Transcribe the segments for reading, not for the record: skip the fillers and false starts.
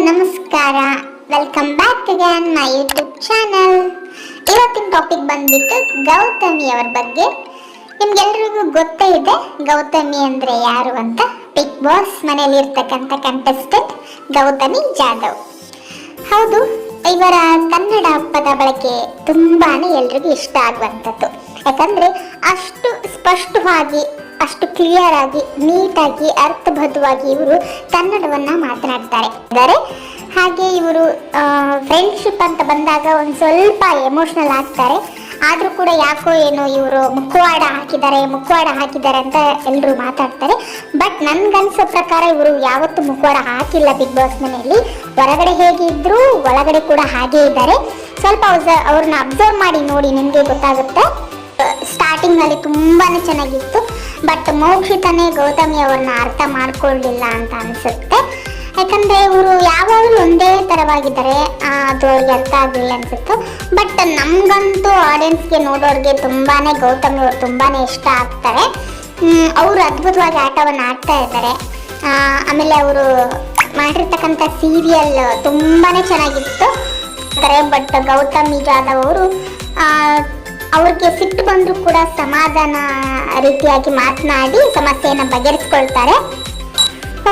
ನಮಸ್ಕಾರ, welcome back again my YouTube channel. ಇವತ್ತಿನ topic ಬಂದ್ಬಿಟ್ಟು ಗೌತಮಿ ಅವರ ಬಗ್ಗೆ. ನಿಮ್ಗೆಲ್ರಿಗೂ ಗೊತ್ತೇ ಇದೆ ಗೌತಮಿ ಅಂದ್ರೆ ಯಾರು ಅಂತ. ಬಿಗ್ ಬಾಸ್ ಮನೆಯಲ್ಲಿ ಇರ್ತಕ್ಕಂಥ ಕಂಟೆಸ್ಟೆಂಟ್ ಗೌತಮಿ ಜಾಧವ್. ಹೌದು, ಇವರ ಕನ್ನಡ ಪದ ಬಳಕೆ ತುಂಬಾನೇ ಎಲ್ರಿಗೂ ಇಷ್ಟ ಆಗುವಂಥದ್ದು. ಯಾಕಂದ್ರೆ ಅಷ್ಟು ಸ್ಪಷ್ಟವಾಗಿ, ಅಷ್ಟು ಕ್ಲಿಯರ್ ಆಗಿ, ನೀಟಾಗಿ, ಅರ್ಥಬದ್ಧವಾಗಿ ಇವರು ಕನ್ನಡವನ್ನ ಮಾತನಾಡ್ತಾರೆ. ಹಾಗೆ ಇವರು ಫ್ರೆಂಡ್ಶಿಪ್ ಅಂತ ಬಂದಾಗ ಒಂದು ಸ್ವಲ್ಪ ಎಮೋಷನಲ್ ಆಗ್ತಾರೆ. ಆದರೂ ಕೂಡ ಯಾಕೋ ಏನೋ ಇವರು ಮುಖವಾಡ ಹಾಕಿದ್ದಾರೆ ಅಂತ ಎಲ್ಲರೂ ಮಾತಾಡ್ತಾರೆ. ಬಟ್ ನನ್ಗನ್ಸೋ ಪ್ರಕಾರ ಇವರು ಯಾವತ್ತೂ ಮುಖವಾಡ ಹಾಕಿಲ್ಲ ಬಿಗ್ ಬಾಸ್ ಮನೆಯಲ್ಲಿ. ಹೊರಗಡೆ ಹೇಗೆ ಇದ್ರು ಒಳಗಡೆ ಕೂಡ ಹಾಗೇ ಇದ್ದಾರೆ. ಸ್ವಲ್ಪ ಅವ್ರನ್ನ ಅಬ್ಸರ್ವ್ ಮಾಡಿ ನೋಡಿ, ನಿಮಗೆ ಗೊತ್ತಾಗುತ್ತೆ. ಸ್ಟಾರ್ಟಿಂಗ್ ನಲ್ಲಿ ತುಂಬಾನೇ ಚೆನ್ನಾಗಿತ್ತು. ಬಟ್ ಮೋಕ್ಷಿತನೇ ಗೌತಮಿ ಅವ್ರನ್ನ ಅರ್ಥ ಮಾಡ್ಕೊಳ್ಳಿಲ್ಲ ಅಂತ ಅನ್ಸುತ್ತೆ. ಯಾಕಂದ್ರೆ ಇವರು ಯಾವಾಗಲೂ ಒಂದೇ ತರವಾಗಿದ್ದಾರೆ, ಅದು ಅವ್ರಿಗೆ ಅರ್ಥ ಆಗಲಿಲ್ಲ ಅನ್ಸುತ್ತೆ. ಬಟ್ ನಮ್ಗಂತೂ ಆಡಿಯನ್ಸ್ಗೆ ನೋಡೋರಿಗೆ ತುಂಬಾನೇ ಗೌತಮಿ ಅವ್ರು ತುಂಬಾನೇ ಇಷ್ಟ ಆಗ್ತಾರೆ. ಅವರು ಅದ್ಭುತವಾಗಿ ಆಟವನ್ನು ಆಡ್ತಾ ಇದ್ದಾರೆ. ಆಮೇಲೆ ಅವರು ಮಾಡಿರ್ತಕ್ಕಂಥ ಸೀರಿಯಲ್ ತುಂಬಾನೇ ಚೆನ್ನಾಗಿತ್ತು. ಬಟ್ ಗೌತಮಿ ಜಾಧವ್ ಅವರು ಅವ್ರಿಗೆ ಸಿಟ್ಟು ಬಂದರೂ ಕೂಡ ಸಮಾಧಾನ ರೀತಿಯಾಗಿ ಮಾತನಾಡಿ ಸಮಸ್ಯೆಯನ್ನು ಬಗೆಹರಿಸ್ಕೊಳ್ತಾರೆ.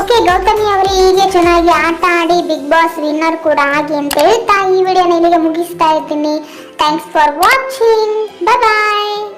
ಓಕೆ, ಗೌತಮಿ ಅವರು ಹೀಗೆ ಚೆನ್ನಾಗಿ ಆಟ ಆಡಿ ಬಿಗ್ ಬಾಸ್ ವಿನ್ನರ್ ಕೂಡ ಆಗಿ ಅಂತ ಹೇಳ್ತಾ ಈ ವಿಡಿಯೋನ ಇಲ್ಲಿಗೆ ಮುಗಿಸ್ತಾ ಇದ್ದೀನಿ. Thanks for watching. ಬಾಯ್.